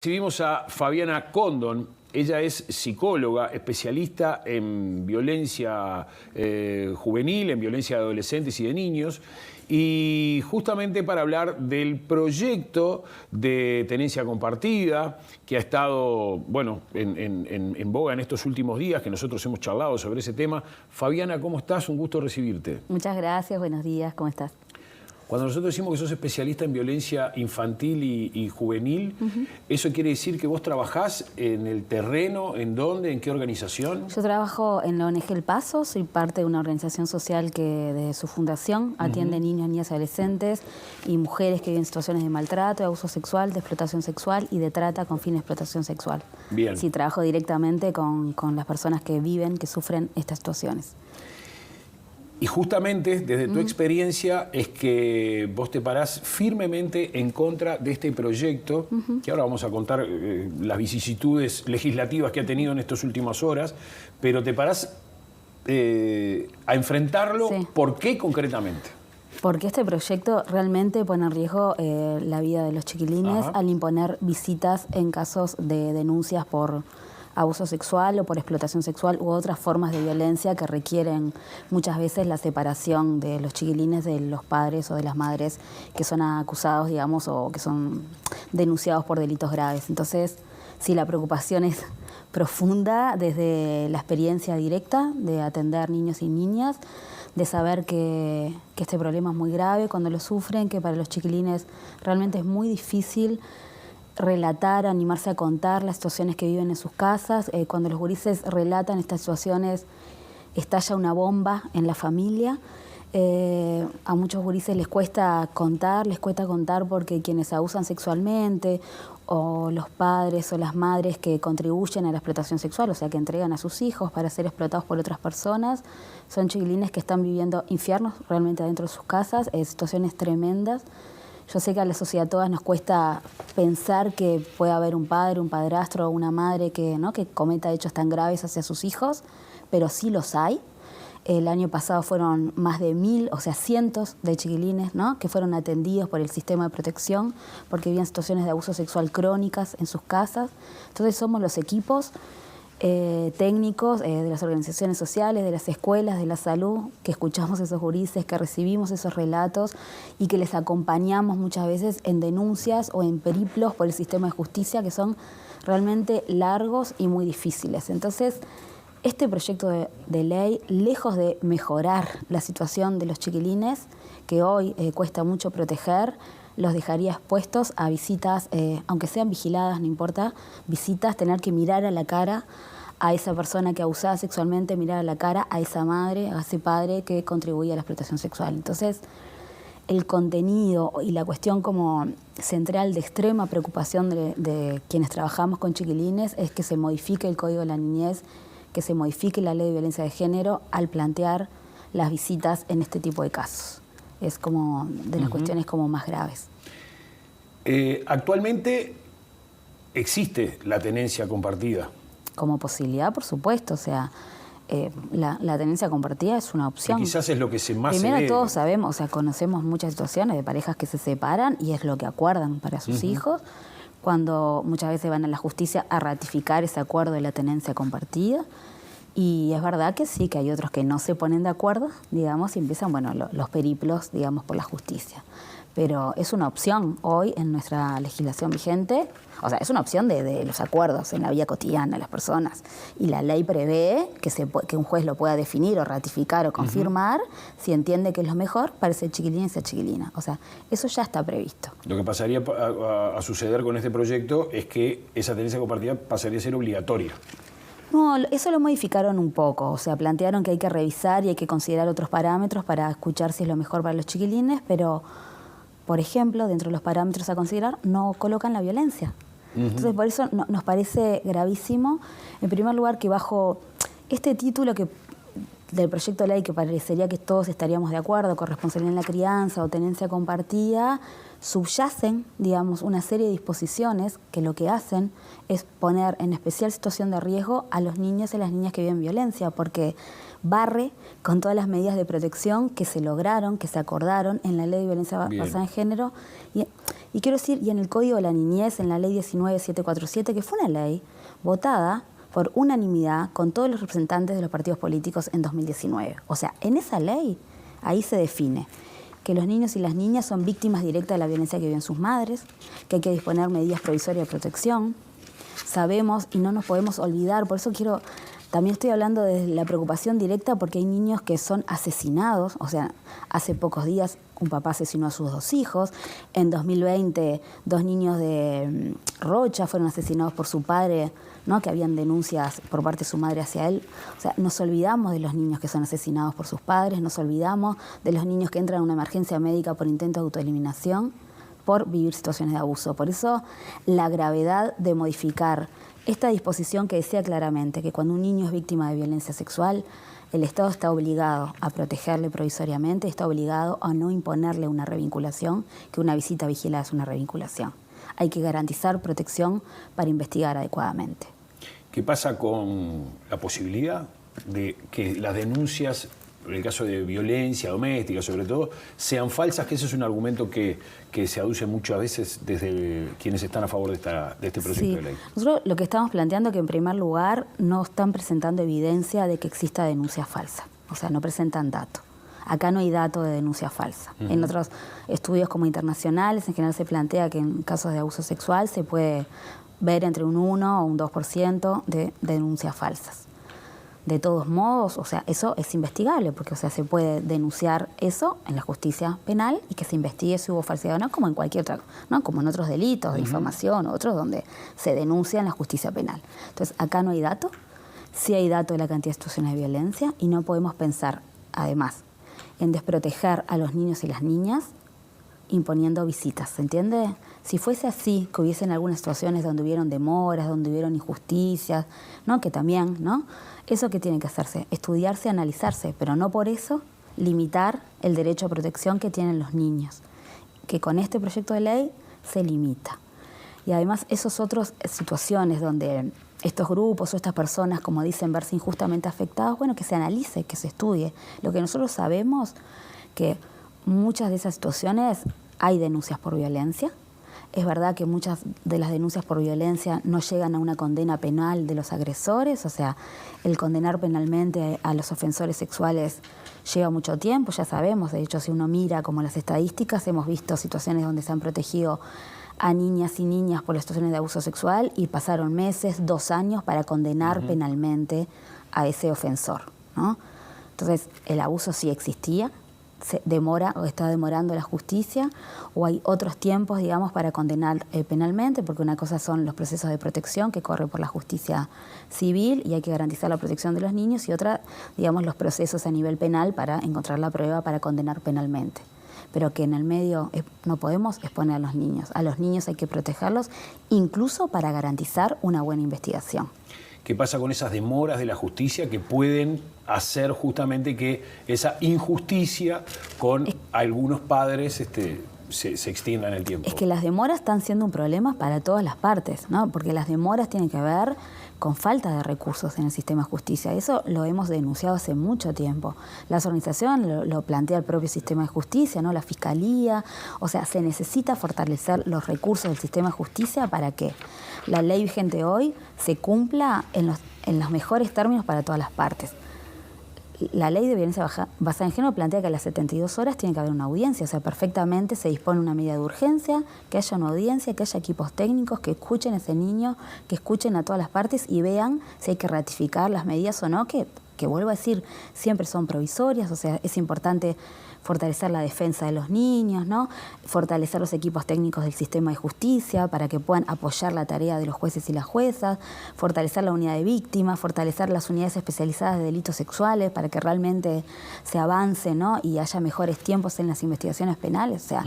Recibimos a Fabiana Condon. Ella es psicóloga, especialista en violencia juvenil, en violencia de adolescentes y de niños, y justamente para hablar del proyecto de tenencia compartida que ha estado, bueno, en boga en estos últimos días, que nosotros hemos charlado sobre ese tema. Fabiana, ¿cómo estás? Un gusto recibirte. Muchas gracias, buenos días, ¿cómo estás? Cuando nosotros decimos que sos especialista en violencia infantil y juvenil, ¿eso quiere decir que vos trabajás en el terreno? ¿En dónde? ¿En qué organización? Yo trabajo en la ONG El Paso, soy parte de una organización social que desde su fundación atiende niños, niñas y adolescentes y mujeres que viven situaciones de maltrato, de abuso sexual, de explotación sexual y de trata con fin de explotación sexual. Bien. Sí, trabajo directamente con las personas que viven, que sufren estas situaciones. Y justamente desde tu experiencia es que vos te parás firmemente en contra de este proyecto, que ahora vamos a contar las vicisitudes legislativas que ha tenido en estas últimas horas, pero te parás a enfrentarlo. Sí. ¿Por qué concretamente? Porque este proyecto realmente pone en riesgo la vida de los chiquilines al imponer visitas en casos de denuncias por abuso sexual o por explotación sexual u otras formas de violencia que requieren muchas veces la separación de los chiquilines de los padres o de las madres que son acusados, digamos, o que son denunciados por delitos graves. Entonces, sí, la preocupación es profunda desde la experiencia directa de atender niños y niñas, de saber que este problema es muy grave cuando lo sufren, que para los chiquilines realmente es muy difícil relatar, animarse a contar las situaciones que viven en sus casas. Cuando los gurises relatan estas situaciones, estalla una bomba en la familia. A muchos gurises les cuesta contar porque quienes abusan sexualmente o los padres o las madres que contribuyen a la explotación sexual, o sea, que entregan a sus hijos para ser explotados por otras personas, son chiquilines que están viviendo infiernos realmente adentro de sus casas, situaciones tremendas. Yo sé que a la sociedad todas nos cuesta pensar que puede haber un padre, un padrastro o una madre que cometa hechos tan graves hacia sus hijos, pero sí los hay. El año pasado fueron más de 1000, o sea, cientos de chiquilines, que fueron atendidos por el sistema de protección porque vivían situaciones de abuso sexual crónicas en sus casas. Entonces somos los equipos técnicos de las organizaciones sociales, de las escuelas, de la salud, que escuchamos esos gurises, que recibimos esos relatos y que les acompañamos muchas veces en denuncias o en periplos por el sistema de justicia que son realmente largos y muy difíciles. Entonces, este proyecto de ley, lejos de mejorar la situación de los chiquilines, que hoy cuesta mucho proteger, los dejaría expuestos a visitas, aunque sean vigiladas, no importa, visitas, tener que mirar a la cara a esa persona que abusaba sexualmente, mirar a la cara a esa madre, a ese padre que contribuía a la explotación sexual. Entonces, el contenido y la cuestión como central de extrema preocupación de quienes trabajamos con chiquilines es que se modifique el Código de la Niñez, que se modifique la Ley de Violencia de Género al plantear las visitas en este tipo de casos. Es como de las cuestiones como más graves. Actualmente existe la tenencia compartida. Como posibilidad, por supuesto, o sea, la tenencia compartida es una opción. Que quizás es lo que más Primero se ve. Todos sabemos, o sea, conocemos muchas situaciones de parejas que se separan y es lo que acuerdan para sus hijos, cuando muchas veces van a la justicia a ratificar ese acuerdo de la tenencia compartida. Y es verdad que sí, que hay otros que no se ponen de acuerdo, digamos, y empiezan, bueno, los periplos, digamos, por la justicia. Pero es una opción hoy en nuestra legislación vigente, o sea, es una opción de los acuerdos en la vida cotidiana de las personas. Y la ley prevé que un juez lo pueda definir o ratificar o confirmar si entiende que es lo mejor para ese chiquilín y esa chiquilina. O sea, eso ya está previsto. Lo que pasaría a suceder con este proyecto es que esa tenencia compartida pasaría a ser obligatoria. No, eso lo modificaron un poco, o sea, plantearon que hay que revisar y hay que considerar otros parámetros para escuchar si es lo mejor para los chiquilines, pero, por ejemplo, dentro de los parámetros a considerar, no colocan la violencia. Entonces, por eso nos parece gravísimo, en primer lugar, que bajo este título que del proyecto de ley, que parecería que todos estaríamos de acuerdo, corresponsabilidad en la crianza o tenencia compartida, subyacen, digamos, una serie de disposiciones que lo que hacen es poner en especial situación de riesgo a los niños y las niñas que viven violencia, porque barre con todas las medidas de protección que se lograron, que se acordaron en la Ley de Violencia Basada en Género. Y quiero decir, y en el Código de la Niñez, en la Ley 19747, que fue una ley votada por unanimidad con todos los representantes de los partidos políticos en 2019. O sea, en esa ley, ahí se define que los niños y las niñas son víctimas directas de la violencia que viven sus madres, que hay que disponer medidas provisorias de protección. Sabemos y no nos podemos olvidar, por eso también estoy hablando de la preocupación directa, porque hay niños que son asesinados. O sea, hace pocos días un papá asesinó a sus 2 hijos. En 2020, 2 niños de Rocha fueron asesinados por su padre, ¿no? Que habían denuncias por parte de su madre hacia él. O sea, nos olvidamos de los niños que son asesinados por sus padres, nos olvidamos de los niños que entran a una emergencia médica por intento de autoeliminación, por vivir situaciones de abuso. Por eso, la gravedad de modificar esta disposición que decía claramente que cuando un niño es víctima de violencia sexual, el Estado está obligado a protegerle provisoriamente, está obligado a no imponerle una revinculación, que una visita vigilada es una revinculación. Hay que garantizar protección para investigar adecuadamente. ¿Qué pasa con la posibilidad de que las denuncias, en el caso de violencia doméstica sobre todo, sean falsas? Que ese es un argumento que se aduce muchas veces desde quienes están a favor de este proyecto de ley. Nosotros lo que estamos planteando es que en primer lugar no están presentando evidencia de que exista denuncia falsa, o sea, no presentan datos. Acá no hay dato de denuncia falsa. En otros estudios como internacionales, en general se plantea que en casos de abuso sexual se puede ver entre un 1 o un 2% de denuncias falsas. De todos modos, o sea, eso es investigable, porque, o sea, se puede denunciar eso en la justicia penal y que se investigue si hubo falsedad o no, como en cualquier otra, ¿no? Como en otros delitos de difamación o otros donde se denuncia en la justicia penal. Entonces, acá no hay dato, sí hay dato de la cantidad de situaciones de violencia, y no podemos pensar, además, en desproteger a los niños y las niñas imponiendo visitas, ¿se entiende? Si fuese así, que hubiesen algunas situaciones donde hubieron demoras, donde hubieron injusticias, ¿no? Que también, ¿no? Eso que tiene que hacerse, estudiarse, analizarse, pero no por eso limitar el derecho a protección que tienen los niños, que con este proyecto de ley se limita. Y además esas otras situaciones donde estos grupos o estas personas, como dicen, verse injustamente afectados, bueno, que se analice, que se estudie. Lo que nosotros sabemos que muchas de esas situaciones hay denuncias por violencia. Es verdad que muchas de las denuncias por violencia no llegan a una condena penal de los agresores, o sea, el condenar penalmente a los ofensores sexuales lleva mucho tiempo, ya sabemos. De hecho, si uno mira como las estadísticas, hemos visto situaciones donde se han protegido a niñas y niñas por las situaciones de abuso sexual y pasaron meses, 2 años para condenar penalmente a ese ofensor, ¿no? Entonces, el abuso sí existía, se demora o está demorando la justicia, o hay otros tiempos, digamos, para condenar penalmente, porque una cosa son los procesos de protección que corren por la justicia civil y hay que garantizar la protección de los niños, y otra, digamos, los procesos a nivel penal para encontrar la prueba para condenar penalmente. Pero que en el medio no podemos exponer a los niños. A los niños hay que protegerlos, incluso para garantizar una buena investigación. ¿Qué pasa con esas demoras de la justicia que pueden hacer justamente que esa injusticia con algunos padres se extienda en el tiempo? Es que las demoras están siendo un problema para todas las partes, ¿no? Porque las demoras tienen que ver con falta de recursos en el sistema de justicia. Eso lo hemos denunciado hace mucho tiempo. La organización lo plantea el propio sistema de justicia, ¿no? La Fiscalía. O sea, se necesita fortalecer los recursos del sistema de justicia para que la ley vigente hoy se cumpla en los mejores términos para todas las partes. La ley de violencia basada en género plantea que a las 72 horas tiene que haber una audiencia, o sea, perfectamente se dispone una medida de urgencia, que haya una audiencia, que haya equipos técnicos que escuchen a ese niño, que escuchen a todas las partes y vean si hay que ratificar las medidas o no, que vuelvo a decir, siempre son provisorias. O sea, es importante fortalecer la defensa de los niños, ¿no? Fortalecer los equipos técnicos del sistema de justicia para que puedan apoyar la tarea de los jueces y las juezas, fortalecer la unidad de víctimas, fortalecer las unidades especializadas de delitos sexuales para que realmente se avance, ¿no? Y haya mejores tiempos en las investigaciones penales. O sea,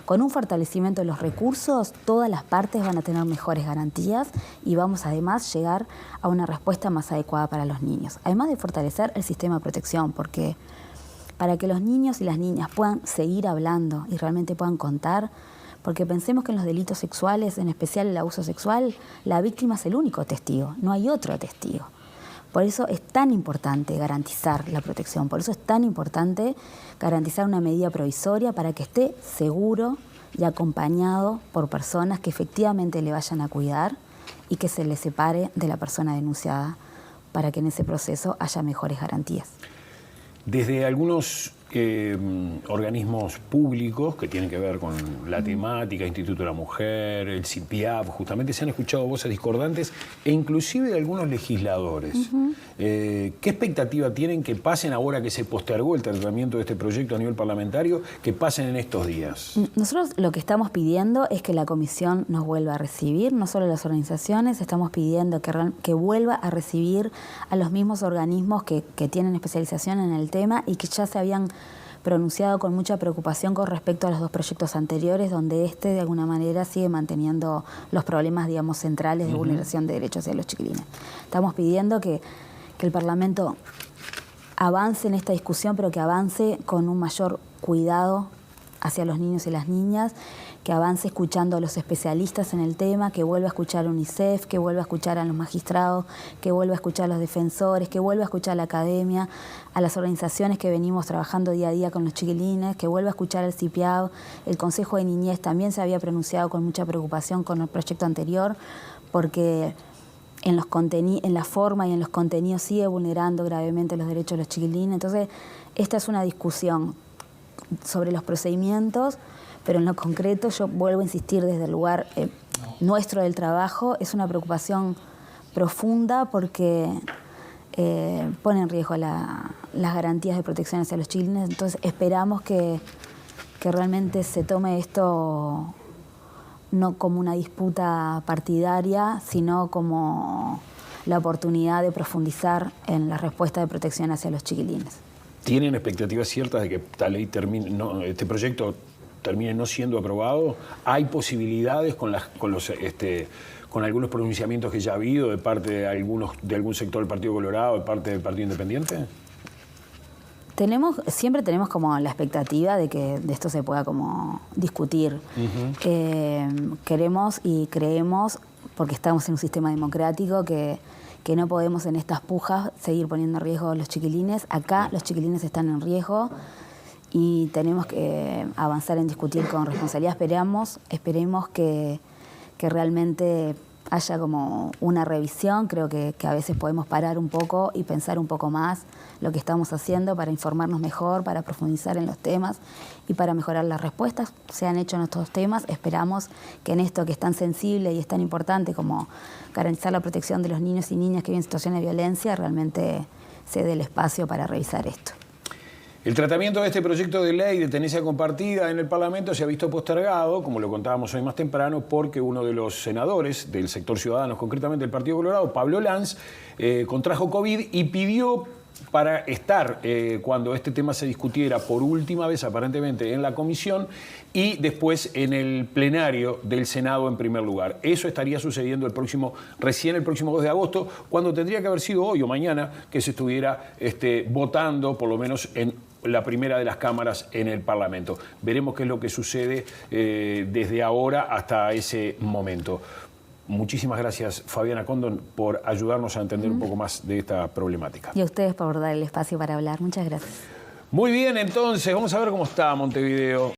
con un fortalecimiento de los recursos, todas las partes van a tener mejores garantías y vamos además a llegar a una respuesta más adecuada para los niños. Además de fortalecer fortalecer el sistema de protección, porque para que los niños y las niñas puedan seguir hablando y realmente puedan contar, porque pensemos que en los delitos sexuales, en especial el abuso sexual, la víctima es el único testigo, no hay otro testigo. Por eso es tan importante garantizar la protección, por eso es tan importante garantizar una medida provisoria para que esté seguro y acompañado por personas que efectivamente le vayan a cuidar y que se le separe de la persona denunciada para que en ese proceso haya mejores garantías. Desde algunos organismos públicos que tienen que ver con la temática, Instituto de la Mujer, el CIPIAP, justamente se han escuchado voces discordantes e inclusive de algunos legisladores. ¿Qué expectativa tienen que pasen ahora que se postergó el tratamiento de este proyecto a nivel parlamentario, que pasen en estos días? Nosotros lo que estamos pidiendo es que la comisión nos vuelva a recibir, no solo las organizaciones, estamos pidiendo que vuelva a recibir a los mismos organismos que tienen especialización en el tema y que ya se habían pronunciado con mucha preocupación con respecto a los dos proyectos anteriores, donde de alguna manera sigue manteniendo los problemas, digamos, centrales de vulneración de derechos de los chiquilines. Estamos pidiendo que el Parlamento avance en esta discusión, pero que avance con un mayor cuidado hacia los niños y las niñas, que avance escuchando a los especialistas en el tema, que vuelva a escuchar a UNICEF, que vuelva a escuchar a los magistrados, que vuelva a escuchar a los defensores, que vuelva a escuchar a la academia, a las organizaciones que venimos trabajando día a día con los chiquilines, que vuelva a escuchar al CIPIAB. El Consejo de Niñez también se había pronunciado con mucha preocupación con el proyecto anterior, porque en la forma y en los contenidos sigue vulnerando gravemente los derechos de los chiquilines. Entonces, esta es una discusión sobre los procedimientos, pero en lo concreto yo vuelvo a insistir desde el lugar nuestro del trabajo, es una preocupación profunda porque pone en riesgo las garantías de protección hacia los chiquilines. Entonces esperamos que realmente se tome esto no como una disputa partidaria, sino como la oportunidad de profundizar en la respuesta de protección hacia los chiquilines. ¿Tienen expectativas ciertas de que esta ley termine, este proyecto termine no siendo aprobado? ¿Hay posibilidades con algunos pronunciamientos que ya ha habido de parte de algún sector del Partido Colorado, de parte del Partido Independiente? Siempre tenemos como la expectativa de que de esto se pueda como discutir. Queremos y creemos, porque estamos en un sistema democrático, que no podemos en estas pujas seguir poniendo en riesgo a los chiquilines. Acá los chiquilines están en riesgo y tenemos que avanzar en discutir con responsabilidad. Esperemos que realmente haya como una revisión. Creo que a veces podemos parar un poco y pensar un poco más lo que estamos haciendo para informarnos mejor, para profundizar en los temas y para mejorar las respuestas. Se han hecho en estos temas. Esperamos que en esto que es tan sensible y es tan importante como garantizar la protección de los niños y niñas que viven en situaciones de violencia, realmente se dé el espacio para revisar esto. El tratamiento de este proyecto de ley de tenencia compartida en el Parlamento se ha visto postergado, como lo contábamos hoy más temprano, porque uno de los senadores del sector Ciudadanos, concretamente del Partido Colorado, Pablo Lanz, contrajo COVID y pidió para estar cuando este tema se discutiera por última vez, aparentemente, en la comisión y después en el plenario del Senado en primer lugar. Eso estaría sucediendo recién el próximo 2 de agosto, cuando tendría que haber sido hoy o mañana que se estuviera votando, por lo menos en la primera de las cámaras en el Parlamento. Veremos qué es lo que sucede desde ahora hasta ese momento. Muchísimas gracias, Fabiana Condon, por ayudarnos a entender un poco más de esta problemática. Y a ustedes por dar el espacio para hablar. Muchas gracias. Muy bien, entonces, vamos a ver cómo está Montevideo.